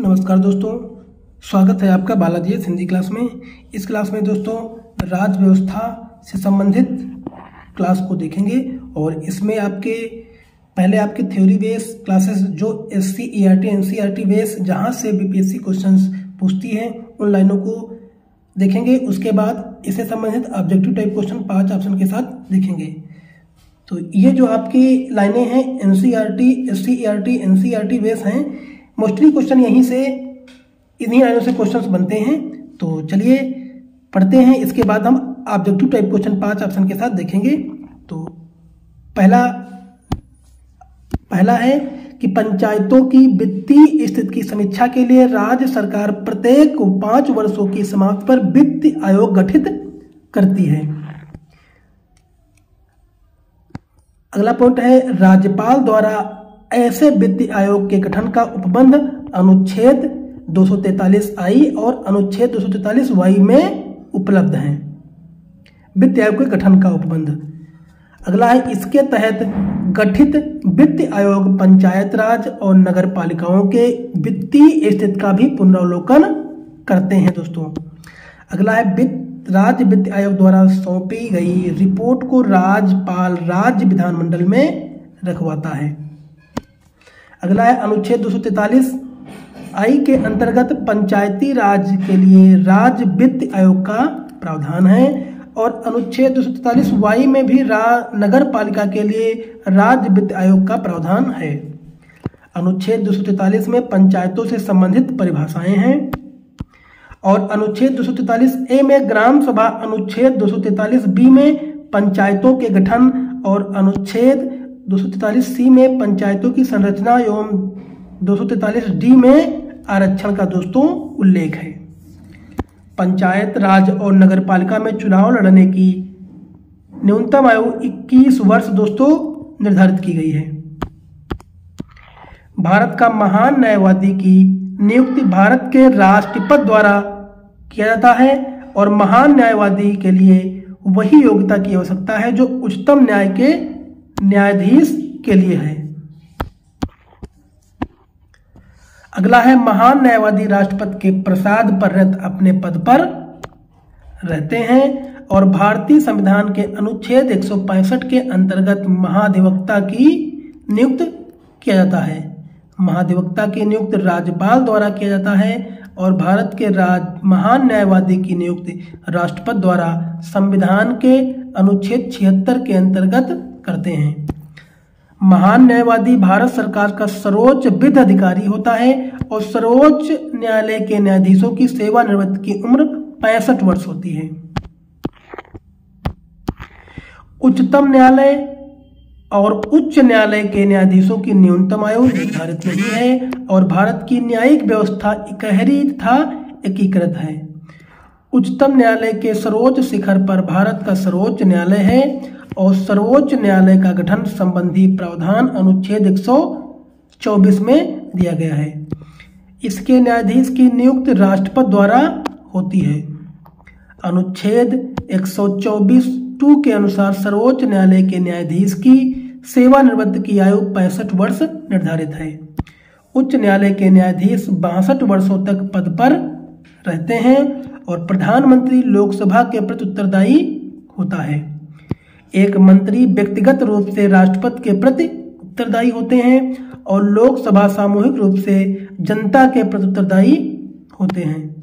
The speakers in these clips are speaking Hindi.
नमस्कार दोस्तों, स्वागत है आपका बालाजी हिंदी क्लास में। इस क्लास में दोस्तों राज्य व्यवस्था से संबंधित क्लास को देखेंगे और इसमें पहले आपके थ्योरी बेस क्लासेस जो SC, ERT, NCERT बेस जहां से BPSC क्वेश्चंस पूछती है उन लाइनों को देखेंगे। उसके बाद इससे संबंधित ऑब्जेक्टिव टाइप क्वेश्चन 5 ऑप्शन के साथ देखेंगे। तो ये जो आपकी लाइनें हैं NCERT, SC, ERT, NCERT base हैं। मोस्टली क्वेश्चन यहीं से इन्हीं लाइनों से क्वेश्चंस बनते हैं। तो चलिए पढ़ते हैं। इसके बाद हम ऑब्जेक्टिव टाइप क्वेश्चन 5 ऑप्शन के साथ देखेंगे। तो पहला है कि पंचायतों की वित्तीय स्थिति की समीक्षा के लिए राज्य सरकार प्रत्येक 5 वर्षों की समाप्ति पर वित्त आयोग गठित करती है। अगला पॉइंट है राज्यपाल द्वारा ऐसे वित्त आयोग के गठन का उपबंध अनुच्छेद 243I और अनुच्छेद 243Y में उपलब्ध है। वित्त आयोग के गठन का उपबंध। अगला है इसके तहत गठित वित्त आयोग पंचायत राज और नगर पालिकाओं के वित्तीय स्थिति का भी पुनरावलोकन करते हैं दोस्तों। अगला है राज्य वित्त आयोग द्वारा सौंपी गई रिपोर्ट को राज्यपाल राज्य विधानमंडल में रखवाता है। अगला है अनुच्छेद 243I के अंतर्गत पंचायती राज के लिए राज्य वित्त आयोग का प्रावधान है और अनुच्छेद 243Y में भी नगर पालिका के लिए राज्य वित्त आयोग का प्रावधान है। अनुच्छेद 243 में पंचायतों से संबंधित परिभाषाएं हैं और अनुच्छेद 243A में ग्राम सभा, अनुच्छेद 243B में पंचायतों के गठन और अनुच्छेद 243C में पंचायतों की संरचना एवं 243D में आरक्षण का दोस्तों उल्लेख है। पंचायत राज और नगर पालिका में चुनाव लड़ने की न्यूनतम आयु 21 वर्ष दोस्तों निर्धारित की गई है। भारत का महान न्यायवादी की नियुक्ति भारत के राष्ट्रपति द्वारा किया जाता है और महान न्यायवादी के लिए वही योग्यता की आवश्यकता है जो उच्चतम न्याय के न्यायाधीश के लिए है। अगला है महान न्यायवादी राष्ट्रपति के प्रसाद पर्यंत अपने पद पर रहते हैं और भारतीय संविधान के अनुच्छेद 165 के अंतर्गत महाधिवक्ता की नियुक्त किया जाता है। महाधिवक्ता की नियुक्ति राज्यपाल द्वारा किया जाता है और भारत के महान न्यायवादी की नियुक्ति राष्ट्रपति द्वारा संविधान के अनुच्छेद 76 के अंतर्गत करते हैं। महान न्यायवादी भारत सरकार का सर्वोच्च विधि अधिकारी होता है और सर्वोच्च न्यायालय के न्यायाधीशों की सेवानिवृत्ति की उम्र 65 वर्ष होती है। उच्चतम न्यायालय और उच्च न्यायालय के न्यायाधीशों की न्यूनतम आयु निर्धारित नहीं है और भारत की न्यायिक व्यवस्था इकहरी तथा एकीकृत है। उच्चतम न्यायालय के सर्वोच्च शिखर पर भारत का सर्वोच्च न्यायालय है और सर्वोच्च न्यायालय का गठन संबंधी प्रावधान अनुच्छेद 124 में दिया गया है। इसके न्यायाधीश की नियुक्ति राष्ट्रपति द्वारा होती है। अनुच्छेद 124(2) के अनुसार सर्वोच्च न्यायालय के न्यायाधीश की सेवानिवृत्ति की आयु 65 वर्ष निर्धारित है। उच्च न्यायालय के न्यायाधीश 62 वर्षों तक पद पर रहते हैं और प्रधानमंत्री लोकसभा के प्रति उत्तरदायी होता है। एक मंत्री व्यक्तिगत रूप से राष्ट्रपति के प्रति उत्तरदायी होते हैं और लोकसभा सामूहिक रूप से जनता के प्रति उत्तरदायी होते हैं।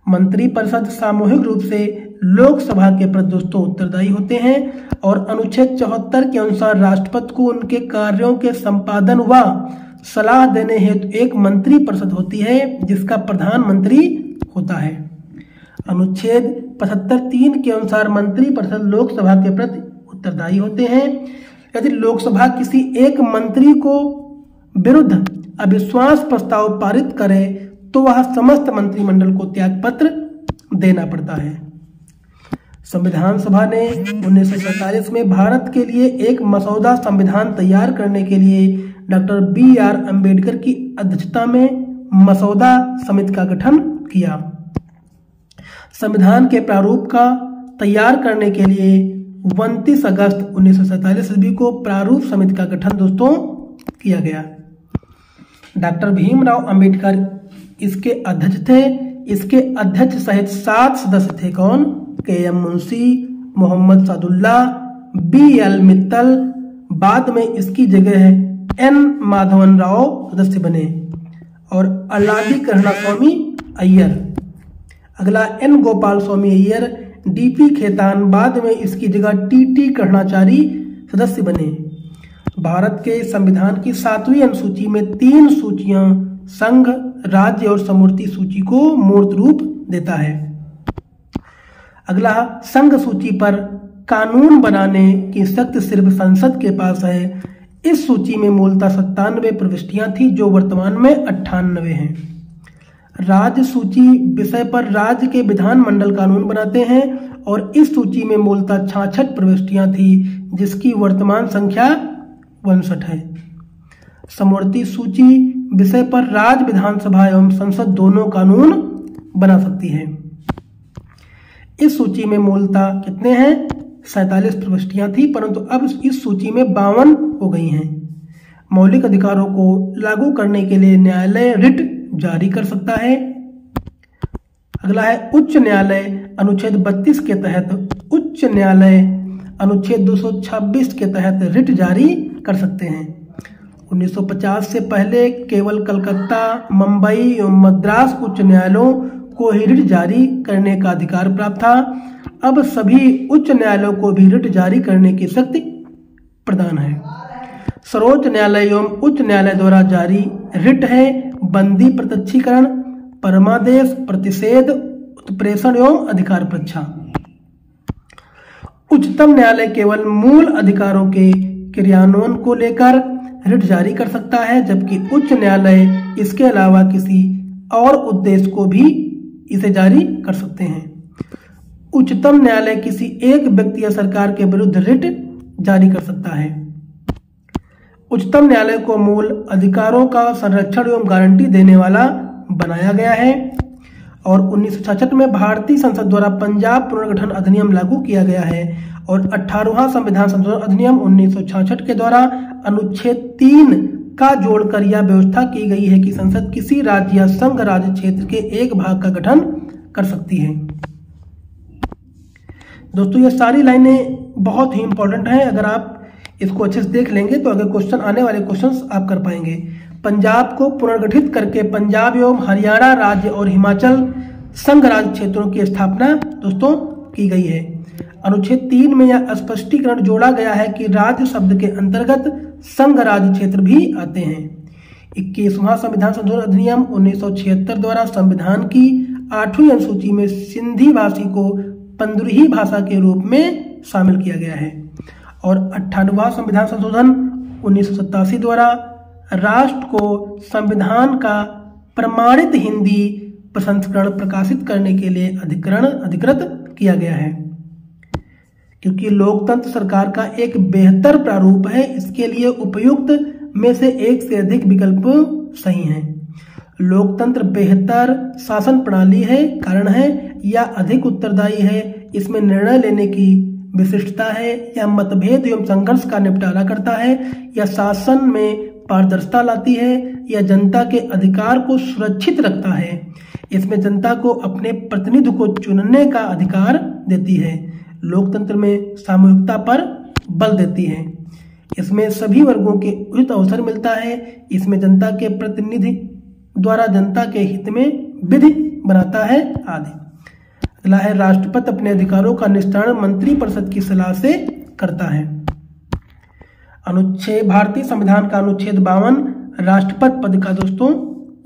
मंत्रिपरिषद सामूहिक रूप से लोकसभा के प्रति दोस्तों उत्तरदायी होते हैं और अनुच्छेद 74 के अनुसार राष्ट्रपति को उनके कार्यों के संपादन व सलाह देने हेतु एक मंत्रिपरिषद होती है जिसका प्रधानमंत्री होता है। अनुच्छेद 75(3) के अनुसार मंत्रिपरिषद लोकसभा के प्रति उत्तरदायी होते हैं। यदि लोकसभा किसी एक मंत्री को विरुद्ध अविश्वास प्रस्ताव पारित करे तो वह समस्त मंत्रिमंडल को त्यागपत्र देना पड़ता है। संविधान सभा ने 1947 में भारत के लिए एक मसौदा संविधान तैयार करने के लिए डॉक्टर BR अम्बेडकर की अध्यक्षता में मसौदा समिति का गठन किया। संविधान के प्रारूप का तैयार करने के लिए 29 अगस्त 1947 ईस्वी को प्रारूप समिति का गठन दोस्तों किया गया। डॉक्टर भीमराव अंबेडकर इसके अध्यक्ष थे। इसके अध्यक्ष सहित 7 सदस्य थे। कौन? के.एम. मुंशी, मोहम्मद सादुल्ला, बी.एल. मित्तल। बाद में इसकी जगह एन. माधवन राव सदस्य बने और अल्लादी कृष्णा स्वामी अय्यर। अगला एन. गोपाल स्वामी अय्यर, डी.पी. खेतान। बाद में इसकी जगह टी.टी. कृष्णाचारी सदस्य बने। भारत के संविधान की 7वीं अनुसूची में 3 सूचियां संघ, राज्य और समवर्ती सूची को मूर्त रूप देता है। अगला, संघ सूची पर कानून बनाने की शक्ति सिर्फ संसद के पास है। इस सूची में मूलतः 97 प्रविष्टियां थी जो वर्तमान में 98 हैं। राज्य सूची विषय पर राज्य के विधानमंडल कानून बनाते हैं और इस सूची में मूलतः 66 प्रविष्टियां थी जिसकी वर्तमान संख्या 62 है। समवर्ती सूची विषय पर राज्य विधानसभा एवं संसद दोनों कानून बना सकती है। इस सूची में मूलतः कितने हैं? 47 प्रविष्टियां थी, परंतु अब इस सूची में 52 हो गई हैं। मौलिक अधिकारों को लागू करने के लिए न्यायालय रिट जारी कर सकता है। अगला है उच्च न्यायालय अनुच्छेद 32 के तहत उच्च न्यायालय अनुच्छेद 226 के तहत रिट जारी कर सकते हैं। 1950 से पहले केवल कलकत्ता, मुंबई एवं मद्रास उच्च न्यायालयों को ही रिट जारी करने का अधिकार प्राप्त था। अब सभी उच्च न्यायालयों को भी रिट जारी करने की शक्ति प्रदान है। सर्वोच्च न्यायालय एवं उच्च न्यायालय द्वारा जारी रिट है बंदी, प्रत्यक्षीकरण, परमादेश, प्रतिषेध, उत्प्रेषण एवं अधिकार परीक्षा। उच्चतम न्यायालय केवल मूल अधिकारों के क्रियान्वयन को लेकर रिट जारी कर सकता है, जबकि उच्च न्यायालय इसके अलावा किसी और उद्देश्य को भी इसे जारी कर सकते हैं। उच्चतम न्यायालय किसी एक व्यक्ति या सरकार के विरुद्ध रिट जारी कर सकता है। उच्चतम न्यायालय को मूल अधिकारों का संरक्षण एवं गारंटी देने वाला बनाया गया है और 1966 में भारतीय संसद द्वारा पंजाब पुनर्गठन अधिनियम लागू किया गया है और 18वां संविधान संशोधन अधिनियम 1966 के द्वारा अनुच्छेद 3 का जोड़कर यह व्यवस्था की गई है कि संसद किसी राज्य या संघ राज्य क्षेत्र के एक भाग का गठन कर सकती है। दोस्तों, ये सारी लाइनें बहुत ही इंपॉर्टेंट हैं। अगर आप इसको अच्छे से देख लेंगे तो अगर क्वेश्चन आने वाले क्वेश्चंस आप कर पाएंगे। पंजाब को पुनर्गठित करके पंजाब एवं हरियाणा राज्य और हिमाचल संघ राज्य क्षेत्रों की स्थापना दोस्तों की गई है। अनुच्छेद 3 में यह स्पष्टीकरण जोड़ा गया है कि राज्य शब्द के अंतर्गत संघ राज्य क्षेत्र भी आते हैं। 21वां संविधान संशोधन अधिनियम 1976 द्वारा संविधान की 8वीं अनुसूची में सिंधी भाषी को 15वीं भाषा के रूप में शामिल किया गया है और 98वां संविधान संशोधन 1987 द्वारा राष्ट्र को संविधान का प्रमाणित हिंदी प्रसंस्करण प्रकाशित करने के लिए अधिकृत किया गया है। क्योंकि लोकतंत्र सरकार का एक बेहतर प्रारूप है, इसके लिए उपयुक्त में से एक से अधिक विकल्प सही हैं। लोकतंत्र बेहतर शासन प्रणाली है, कारण है या अधिक उत्तरदायी है, इसमें निर्णय लेने की विशिष्टता है, या मतभेद एवं संघर्ष का निपटारा करता है, या शासन में पारदर्शिता लाती है, या जनता के अधिकार को सुरक्षित रखता है। इसमें जनता को अपने प्रतिनिधि को चुनने का अधिकार देती है। लोकतंत्र में सामूहिकता पर बल देती है। इसमें सभी वर्गों के उचित अवसर मिलता है। इसमें जनता के प्रतिनिधि द्वारा जनता के हित में विधि बनाता है आदि। अगला है राष्ट्रपति अपने अधिकारों का निस्तारण मंत्रिपरिषद की सलाह से करता है। अनुच्छेद भारतीय संविधान का अनुच्छेद 52 राष्ट्रपति पद का दोस्तों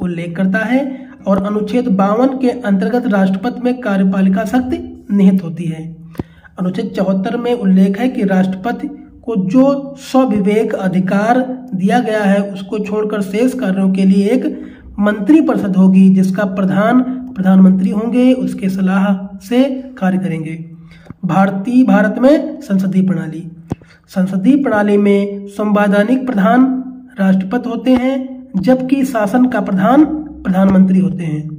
उल्लेख करता है और अनुच्छेद 52 के अंतर्गत राष्ट्रपति में कार्यपालिका शक्ति निहित होती है। अनुच्छेद 74 में उल्लेख है कि राष्ट्रपति को जो स्वविवेक अधिकार दिया गया है उसको छोड़कर शेष कार्यों के लिए एक मंत्रिपरिषद होगी जिसका प्रधानमंत्री होंगे, उसके सलाह से कार्य करेंगे। भारत में संसदीय प्रणाली में संवैधानिक प्रधान राष्ट्रपति होते हैं जबकि शासन का प्रधान प्रधानमंत्री होते हैं।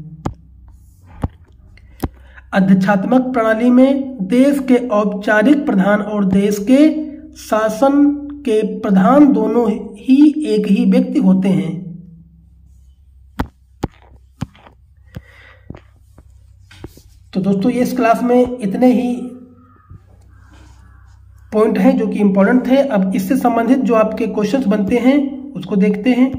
अध्यक्षात्मक प्रणाली में देश के औपचारिक प्रधान और देश के शासन के प्रधान दोनों ही एक ही व्यक्ति होते हैं। तो दोस्तों ये इस क्लास में इतने ही पॉइंट हैं जो कि इम्पोर्टेंट थे। अब इससे संबंधित जो आपके क्वेश्चंस बनते हैं उसको देखते हैं।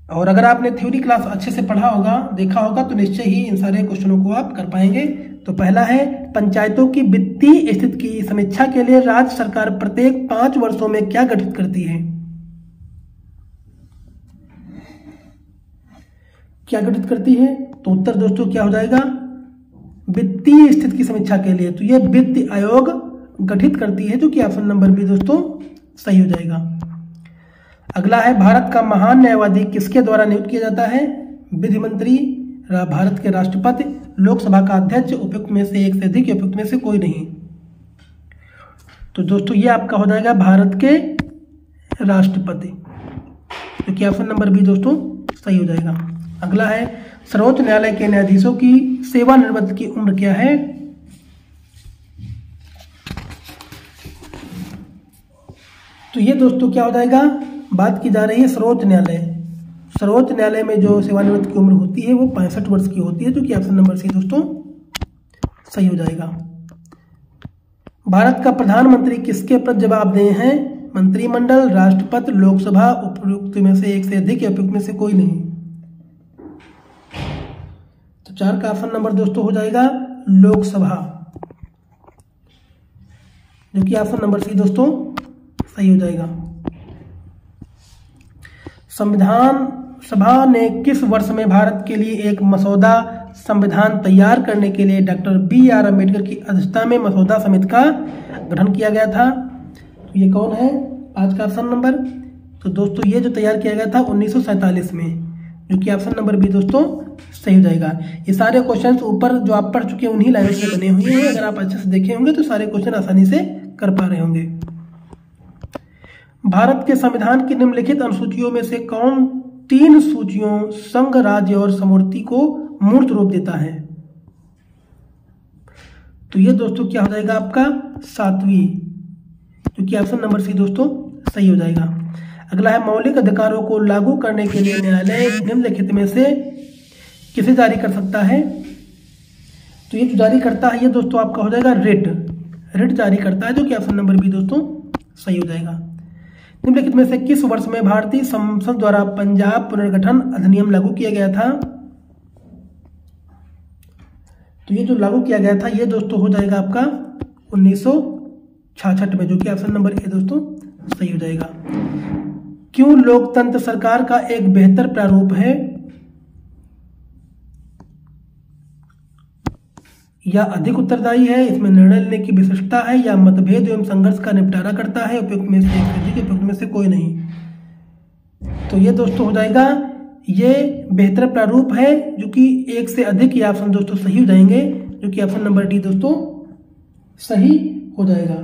और अगर आपने थ्योरी क्लास अच्छे से पढ़ा होगा, देखा होगा, तो निश्चय ही इन सारे क्वेश्चनों को आप कर पाएंगे। तो पहला है, पंचायतों की वित्तीय स्थिति की समीक्षा के लिए राज्य सरकार प्रत्येक 5 वर्षों में क्या गठित करती है? क्या गठित करती है? तो उत्तर दोस्तों क्या हो जाएगा? वित्तीय स्थिति की समीक्षा के लिए तो यह वित्त आयोग गठित करती है, जो कि ऑप्शन नंबर बी दोस्तों सही हो जाएगा। अगला है, भारत का महान न्यायवादी किसके द्वारा नियुक्त किया जाता है? विधि मंत्री, भारत के राष्ट्रपति, लोकसभा का अध्यक्ष, उपयुक्त में से एक से अधिक, उपयुक्त में से कोई नहीं। तो दोस्तों ये आपका हो जाएगा भारत के राष्ट्रपति, जो कि ऑप्शन नंबर बी दोस्तों सही हो जाएगा। अगला है, सर्वोच्च न्यायालय के न्यायाधीशों की सेवानिवृत्ति की उम्र क्या है? तो ये दोस्तों क्या हो जाएगा? बात की जा रही है सर्वोच्च न्यायालय। सर्वोच्च न्यायालय में जो सेवानिवृत्ति की उम्र होती है वो 65 वर्ष की होती है, जो कि ऑप्शन नंबर सी दोस्तों सही हो जाएगा। भारत का प्रधानमंत्री किसके प्रति जवाबदेह हैं? मंत्रिमंडल, राष्ट्रपति, लोकसभा, उपयुक्त में से एक से अधिक, उपयुक्त में से कोई नहीं। तो 4 का ऑप्शन नंबर दोस्तों हो जाएगा लोकसभा, जो कि ऑप्शन नंबर सी दोस्तों सही हो जाएगा। संविधान सभा ने किस वर्ष में भारत के लिए एक मसौदा संविधान तैयार करने के लिए डॉक्टर BR अम्बेडकर की अध्यक्षता में मसौदा समिति का गठन किया गया था? तो ये कौन है? 5 का ऑप्शन नंबर। तो दोस्तों ये जो तैयार किया गया था 1947 में, जो कि ऑप्शन नंबर बी दोस्तों सही हो जाएगा। ये सारे क्वेश्चंस ऊपर जो आप पढ़ चुके हैं उन्हीं लाइनों से बने हुए हैं। अगर आप अच्छे से देखे होंगे तो सारे क्वेश्चन आसानी से कर पा रहे होंगे। भारत के संविधान की निम्नलिखित अनुसूचियों में से कौन 3 सूचियों संघ, राज्य और समवर्ती को मूर्त रूप देता है? तो ये दोस्तों क्या हो जाएगा आपका 7वीं, जो कि ऑप्शन नंबर सी दोस्तों सही हो जाएगा। अगला है, मौलिक अधिकारों को लागू करने के लिए न्यायालय निम्नलिखित में से किसे जारी कर सकता है? तो ये जो जारी करता है ये दोस्तों आपका हो जाएगा रिट जारी करता है, जो कि ऑप्शन नंबर बी दोस्तों सही हो जाएगा। निम्नलिखित में से किस वर्ष में भारतीय संसद द्वारा पंजाब पुनर्गठन अधिनियम लागू किया गया था? तो ये जो लागू किया गया था ये दोस्तों हो जाएगा आपका 1966 में, जो कि ऑप्शन नंबर ए दोस्तों सही हो जाएगा। क्यों लोकतंत्र सरकार का एक बेहतर प्रारूप है या अधिक उत्तरदायी है? इसमें निर्णय लेने की विशिष्टता है या मतभेद एवं संघर्ष का निपटारा करता है? उपयुक्त में से एक से अधिक, उपयुक्त में से कोई नहीं। तो ये दोस्तों हो जाएगा ये बेहतर प्रारूप है, जो कि एक से अधिक, ये ऑप्शन दोस्तों सही हो जाएंगे, जो कि ऑप्शन नंबर डी दोस्तों सही हो जाएगा।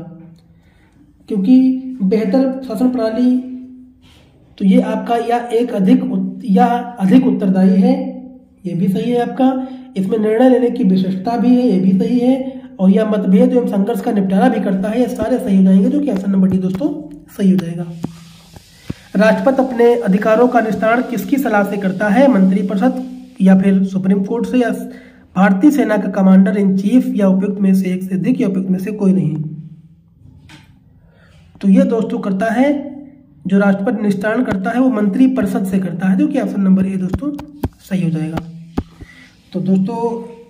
क्योंकि बेहतर शासन प्रणाली तो ये आपका या अधिक उत्तरदायी है, ये भी सही है आपका। इसमें निर्णय लेने की विशेषता भी है, ये भी सही है। और यह मतभेद एवं संघर्ष का निपटारा भी करता है, ये सारे सही हो जाएंगे, जो कि ऑप्शन नंबर डी दोस्तों सही हो जाएगा। राष्ट्रपति अपने अधिकारों का निस्तारण किसकी सलाह से करता है? मंत्रिपरिषद या फिर सुप्रीम कोर्ट से, या भारतीय सेना का कमांडर इन चीफ, या उपयुक्त में से एक से अधिक, या उपयुक्त में से कोई नहीं। तो ये दोस्तों करता है, जो राष्ट्रपति निस्तारण करता है वो मंत्रिपरिषद से करता है, जो कि ऑप्शन नंबर ए दोस्तों सही हो जाएगा। तो दोस्तों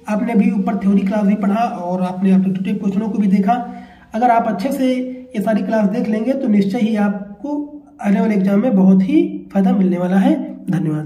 आपने भी ऊपर थ्योरी क्लास भी पढ़ा और आपने एप्टीट्यूड क्वेश्चनों को भी देखा। अगर आप अच्छे से ये सारी क्लास देख लेंगे तो निश्चय ही आपको आने वाले एग्जाम में बहुत ही फायदा मिलने वाला है। धन्यवाद।